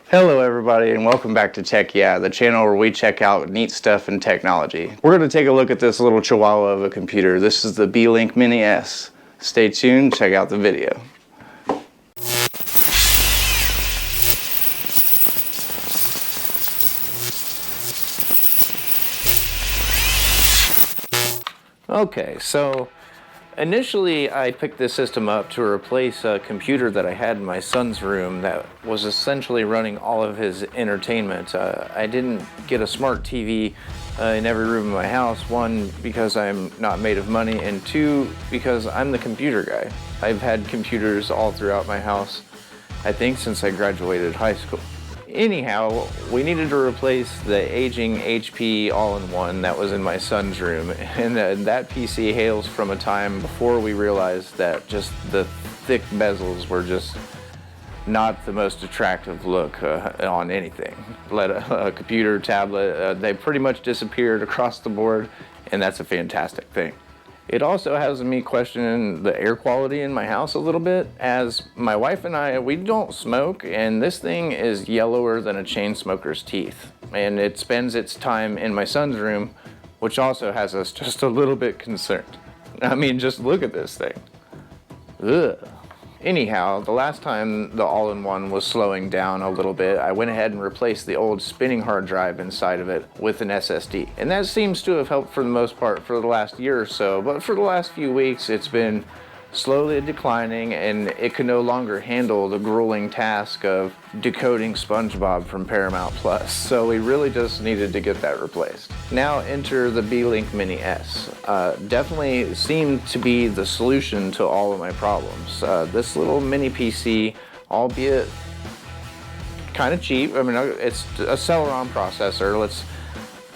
Hello everybody and welcome back to Tech Yeah, the channel where we check out neat stuff in technology. We're going to take a look at this little chihuahua of a computer. This is the Beelink Mini S. Stay tuned, check out the video. Okay, so initially I picked this system up to replace a computer that I had in my son's room that was essentially running all of his entertainment. I didn't get a smart TV in every room in my house, one, because I'm not made of money, and two, because I'm the computer guy. I've had computers all throughout my house, I think since I graduated high school. Anyhow, we needed to replace the aging HP all-in-one that was in my son's room, and that PC hails from a time before we realized that just the thick bezels were just not the most attractive look on anything. Let a computer, tablet, they pretty much disappeared across the board, and that's a fantastic thing. It also has me questioning the air quality in my house a little bit, as my wife and I, we don't smoke, and this thing is yellower than a chain smoker's teeth. And it spends its time in my son's room, which also has us just a little bit concerned. I mean, just look at this thing. Ugh. Anyhow, the last time the all-in-one was slowing down a little bit, I went ahead and replaced the old spinning hard drive inside of it with an SSD. And that seems to have helped for the most part for the last year or so, but for the last few weeks it's been slowly declining, and it can no longer handle the grueling task of decoding SpongeBob from Paramount Plus, so we really just needed to get that replaced. Now enter the Beelink Mini S. Definitely seemed to be the solution to all of my problems. This little mini PC, albeit kind of cheap, I mean, it's a Celeron processor.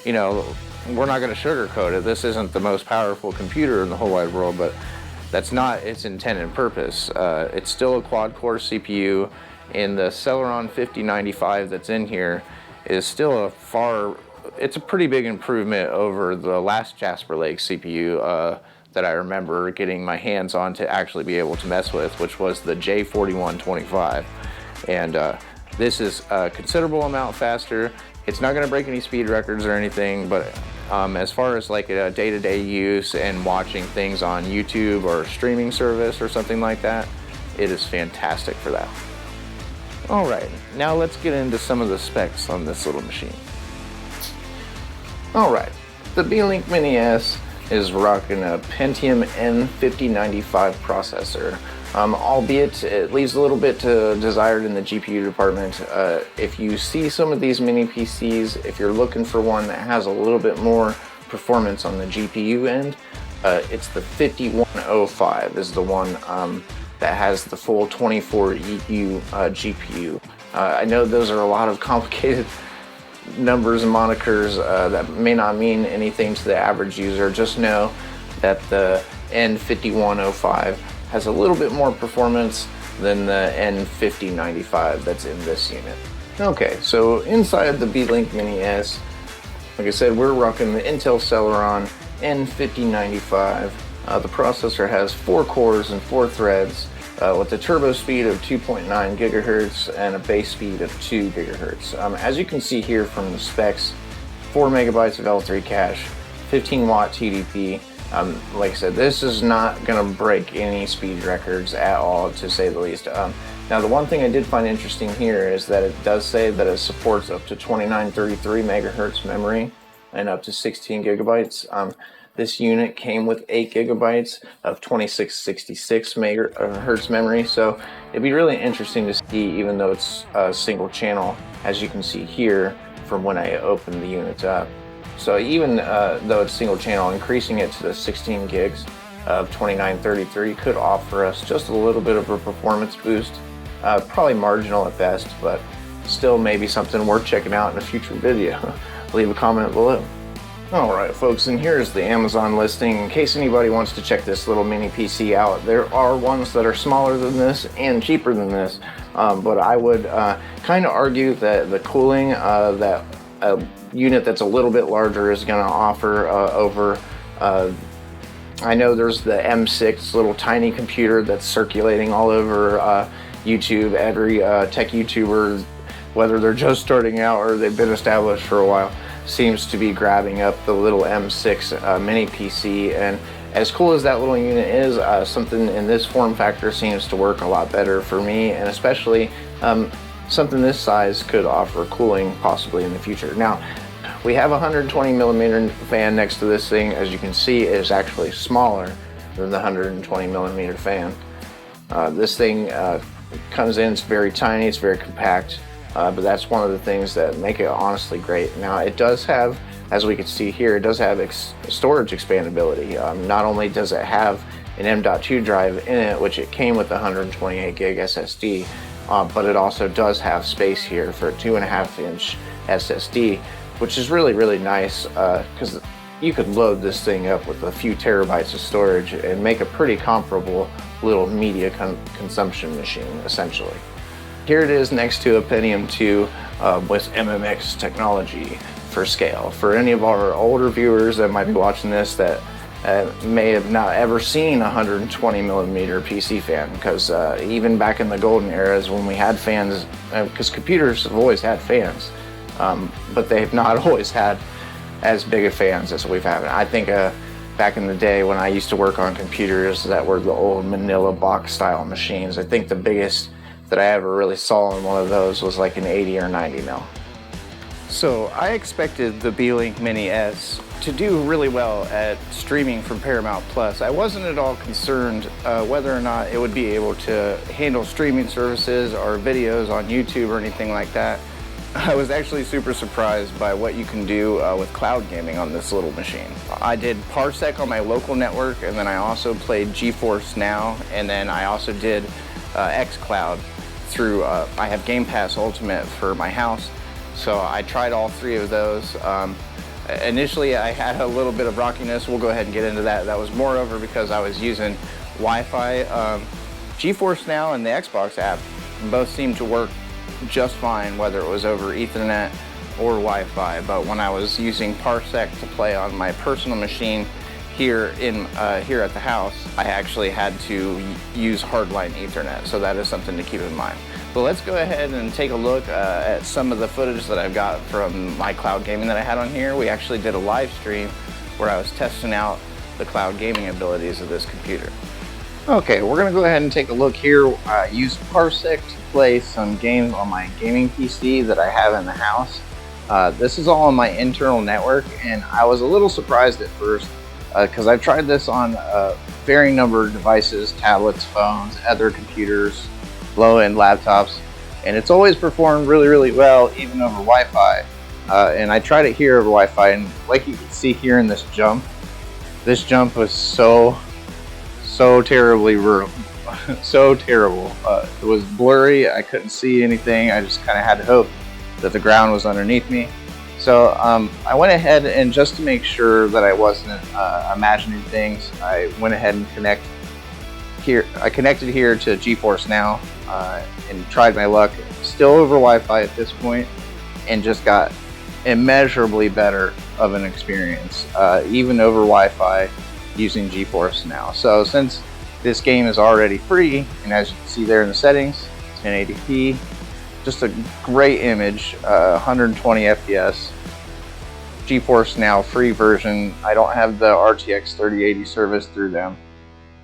We're not going to sugarcoat it. This isn't the most powerful computer in the whole wide world, but that's not its intended purpose. It's still a quad-core CPU, and the Celeron 5095 that's in here is still it's a pretty big improvement over the last Jasper Lake CPU that I remember getting my hands on to actually be able to mess with, which was the J4125. And this is a considerable amount faster. It's not going to break any speed records or anything, but as far as like a day-to-day use and watching things on YouTube or a streaming service or something like that, it is fantastic for that. Alright, now let's get into some of the specs on this little machine. Alright, the Beelink Mini S is rocking a Pentium N5095 processor. Albeit it leaves a little bit desired in the GPU department. If you see some of these mini PCs, if you're looking for one that has a little bit more performance on the GPU end, it's the 5105 is the one that has the full 24 EU GPU. I know those are a lot of complicated numbers and monikers that may not mean anything to the average user. Just know that the N5105 has a little bit more performance than the N5095 that's in this unit. Okay, so inside the Beelink Mini S, like I said, we're rocking the Intel Celeron N5095. The processor has 4 cores and 4 threads with a turbo speed of 2.9 gigahertz and a base speed of 2 gigahertz. As you can see here from the specs, 4 megabytes of L3 cache, 15 watt TDP. Like I said, this is not going to break any speed records at all, to say the least. Now, the one thing I did find interesting here is that it does say that it supports up to 2933 megahertz memory and up to 16 gigabytes. This unit came with 8 gigabytes of 2666 megahertz memory, so it'd be really interesting to see, even though it's a single channel, as you can see here from when I opened the unit up. So even though it's single channel, increasing it to the 16 gigs of 2933 could offer us just a little bit of a performance boost. Probably marginal at best, but still maybe something worth checking out in a future video. Leave a comment below. Alright folks, and here's the Amazon listing in case anybody wants to check this little mini PC out. There are ones that are smaller than this and cheaper than this, but I would kind of argue that the cooling that a unit that's a little bit larger is going to offer over I know there's the M6 little tiny computer that's circulating all over YouTube. Every tech YouTuber whether they're just starting out or they've been established for a while, seems to be grabbing up the little M6 mini PC. And as cool as that little unit is, something in this form factor seems to work a lot better for me, and especially something this size could offer cooling possibly in the future. Now, we have a 120 millimeter fan next to this thing. As you can see, it is actually smaller than the 120 millimeter fan. This thing comes in, it's very tiny, it's very compact, but that's one of the things that make it honestly great. Now, it does have, as we can see here, it does have storage expandability. Not only does it have an M.2 drive in it, which it came with the 128 gig SSD, but it also does have space here for a 2.5-inch SSD, which is really, really nice, because you could load this thing up with a few terabytes of storage and make a pretty comparable little media consumption machine, essentially. Here it is next to a Pentium 2 with MMX technology for scale. For any of our older viewers that might be watching this that may have not ever seen a 120 millimeter PC fan, because even back in the golden eras when we had fans, because computers have always had fans, but they've not always had as big of fans as we've had. I think back in the day when I used to work on computers that were the old manila box style machines, I think the biggest that I ever really saw in one of those was like an 80 or 90 mil. So I expected the Beelink Mini S to do really well at streaming from Paramount Plus. I wasn't at all concerned whether or not it would be able to handle streaming services or videos on YouTube or anything like that. I was actually super surprised by what you can do with cloud gaming on this little machine. I did Parsec on my local network, and then I also played GeForce Now, and then I also did xCloud through, I have Game Pass Ultimate for my house, so I tried all three of those. Initially I had a little bit of rockiness, we'll go ahead and get into that. That was moreover because I was using Wi-Fi. GeForce Now and the Xbox app both seemed to work just fine, whether it was over Ethernet or Wi-Fi. But when I was using Parsec to play on my personal machine here at the house, I actually had to use hardline Ethernet, so that is something to keep in mind. But let's go ahead and take a look at some of the footage that I've got from my cloud gaming that I had on here. We actually did a live stream where I was testing out the cloud gaming abilities of this computer. Okay, we're gonna go ahead and take a look here. Use Parsec to play some games on my gaming PC that I have in the house. This is all on my internal network, and I was a little surprised at first because I've tried this on a varying number of devices, tablets, phones, other computers, low-end laptops, and it's always performed really, really well, even over Wi-Fi. And I tried it here over Wi-Fi, and like you can see here in this jump was so terribly so terrible. It was blurry, I couldn't see anything, I just kind of had to hope that the ground was underneath me. So I went ahead, and just to make sure that I wasn't imagining things, I went ahead and connected here to GeForce Now and tried my luck, still over Wi-Fi at this point, and just got immeasurably better of an experience, even over Wi-Fi, using GeForce Now. So since this game is already free, and as you can see there in the settings, 1080p, just a great image, 120 FPS, GeForce Now free version. I don't have the RTX 3080 service through them.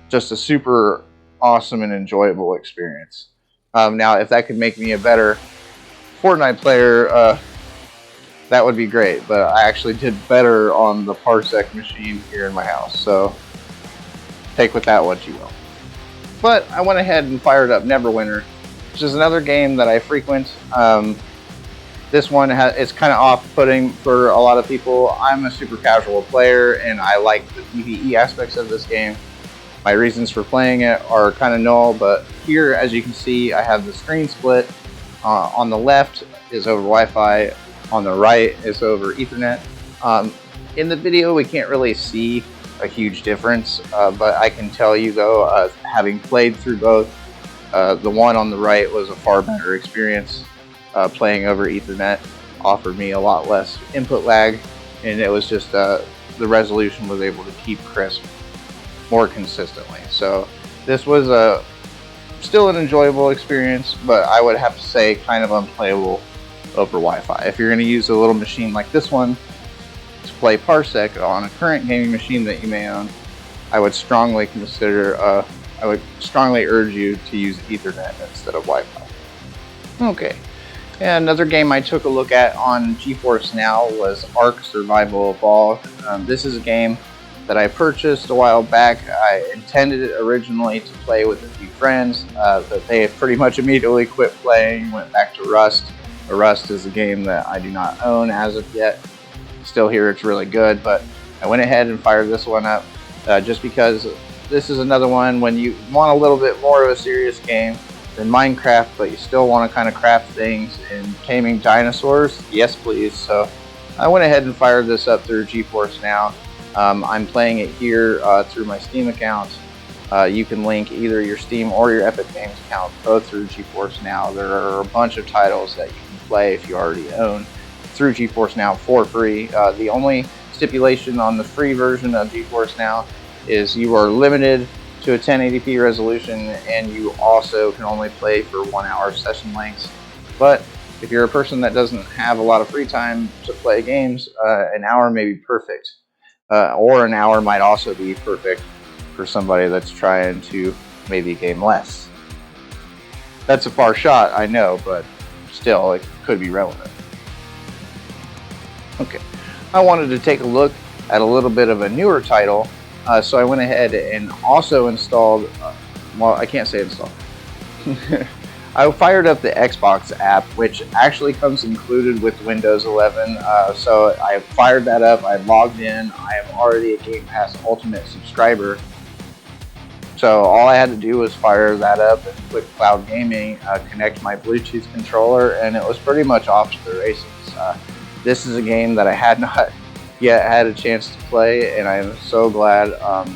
Just a super awesome and enjoyable experience. Now, if that could make me a better Fortnite player, that would be great, but I actually did better on the Parsec machine here in my house, so take with that what you will. But I went ahead and fired up Neverwinter, which is another game that I frequent. This one is kind of off-putting for a lot of people. I'm a super casual player, and I like the PvE aspects of this game. My reasons for playing it are kind of null, but here, as you can see, I have the screen split. On the left is over Wi-Fi, on the right is over Ethernet. In the video, we can't really see a huge difference, but I can tell you though, having played through both, the one on the right was a far better experience. Playing over Ethernet offered me a lot less input lag, and it was just the resolution was able to keep crisp more consistently. So this was still an enjoyable experience, but I would have to say kind of unplayable over Wi-Fi. If you're going to use a little machine like this one to play Parsec on a current gaming machine that you may own, I would strongly urge you to use Ethernet instead of Wi-Fi. Okay, and another game I took a look at on GeForce Now was Ark Survival Evolved. This is a game that I purchased a while back. I intended it originally to play with a few friends, but they pretty much immediately quit playing, went back to Rust. Rust is a game that I do not own as of yet. Still hear it's really good, but I went ahead and fired this one up just because this is another one when you want a little bit more of a serious game than Minecraft, but you still want to kind of craft things and taming dinosaurs. Yes, please. So I went ahead and fired this up through GeForce Now. I'm playing it here through my Steam account. You can link either your Steam or your Epic Games account both through GeForce Now. There are a bunch of titles that you can play if you already own through GeForce Now for free. The only stipulation on the free version of GeForce Now is you are limited to a 1080p resolution, and you also can only play for 1 hour session lengths. But if you're a person that doesn't have a lot of free time to play games, an hour may be perfect. Or an hour might also be perfect for somebody that's trying to maybe game less. That's a far shot, I know, but still, it could be relevant. Okay, I wanted to take a look at a little bit of a newer title, so I went ahead and also installed, well, I can't say installed. I fired up the Xbox app, which actually comes included with Windows 11. So I fired that up, I logged in, I am already a Game Pass Ultimate subscriber. So all I had to do was fire that up and click Cloud Gaming, connect my Bluetooth controller, and it was pretty much off to the races. This is a game that I had not yet had a chance to play, and I am so glad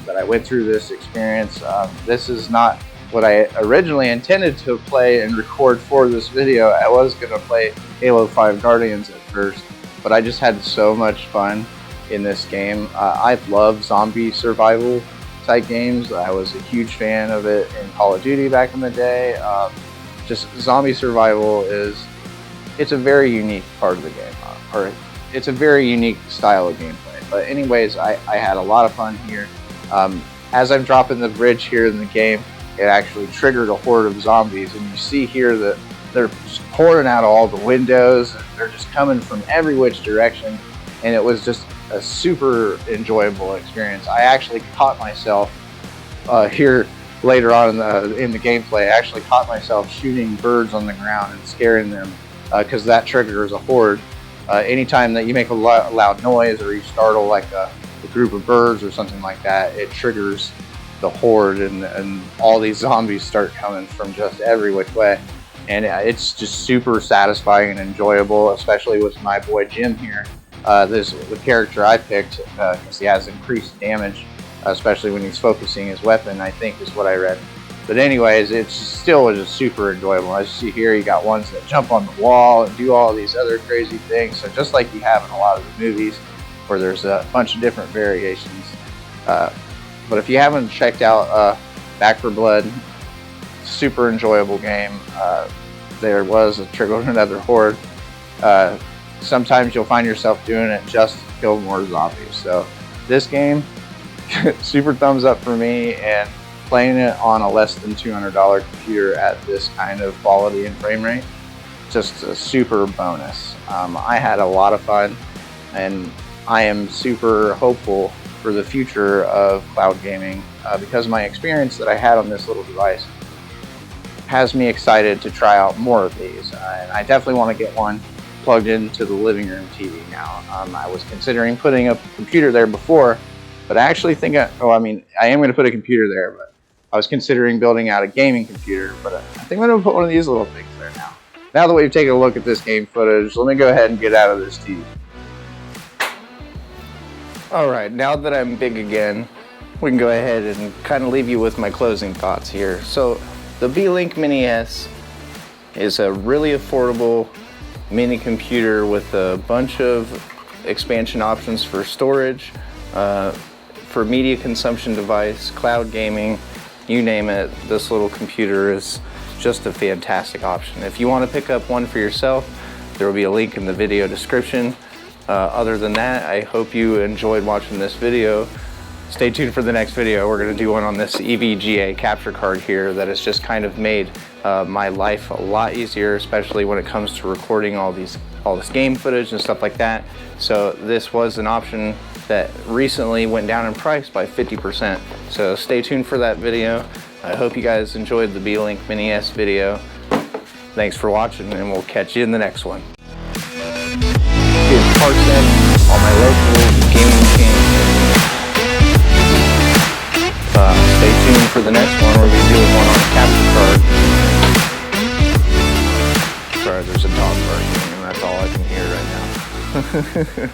that I went through this experience. This is not what I originally intended to play and record for this video. I was going to play Halo 5 Guardians at first, but I just had so much fun in this game. I love zombie survival type games. I was a huge fan of it in Call of Duty back in the day. Just zombie survival it's a very unique part of the game, or it's a very unique style of gameplay. But anyways, I had a lot of fun here. As I'm dropping the bridge here in the game, it actually triggered a horde of zombies, and you see here that they're just pouring out of all the windows, and they're just coming from every which direction, and it was just a super enjoyable experience. I actually caught myself here later on in the gameplay. I actually caught myself shooting birds on the ground and scaring them because that triggers a horde. Anytime that you make a loud noise or you startle like a group of birds or something like that, it triggers the horde, and all these zombies start coming from just every which way, and it's just super satisfying and enjoyable, especially with my boy Jim here. The character I picked because he has increased damage, especially when he's focusing his weapon, I think is what I read. But anyways, it's still just super enjoyable. As you see here, you got ones that jump on the wall and do all these other crazy things, so just like you have in a lot of the movies where there's a bunch of different variations. But if you haven't checked out Back 4 Blood, super enjoyable game. There was a triggered another horde. Sometimes you'll find yourself doing it just to kill more zombies. So this game, super thumbs up for me, and playing it on a less than $200 computer at this kind of quality and frame rate, just a super bonus. I had a lot of fun, and I am super hopeful for the future of cloud gaming because my experience that I had on this little device has me excited to try out more of these. And I definitely want to get one plugged into the living room TV now. I was considering putting up a computer there before, but I actually think I am going to put a computer there, but I was considering building out a gaming computer, but I think I'm going to put one of these little things there now. Now that we've taken a look at this game footage, let me go ahead and get out of this TV. Alright, now that I'm big again, we can go ahead and kind of leave you with my closing thoughts here. So, the Beelink Mini S is a really affordable mini computer with a bunch of expansion options for storage, for media consumption device, cloud gaming, you name it. This little computer is just a fantastic option. If you want to pick up one for yourself, There will be a link in the video description. Other than that, I hope you enjoyed watching this video. Stay tuned for the next video. We're going to do one on this EVGA capture card here that has just kind of made my life a lot easier, especially when it comes to recording all this game footage and stuff like that. So this was an option that recently went down in price by 50%. So stay tuned for that video. I hope you guys enjoyed the Beelink Mini S video. Thanks for watching, and we'll catch you in the next one. Here's Parsec on my local gaming channel. Stay tuned for the next one. We'll be doing one on a capture card. Sorry, there's a dog barking, and that's all I can hear right now.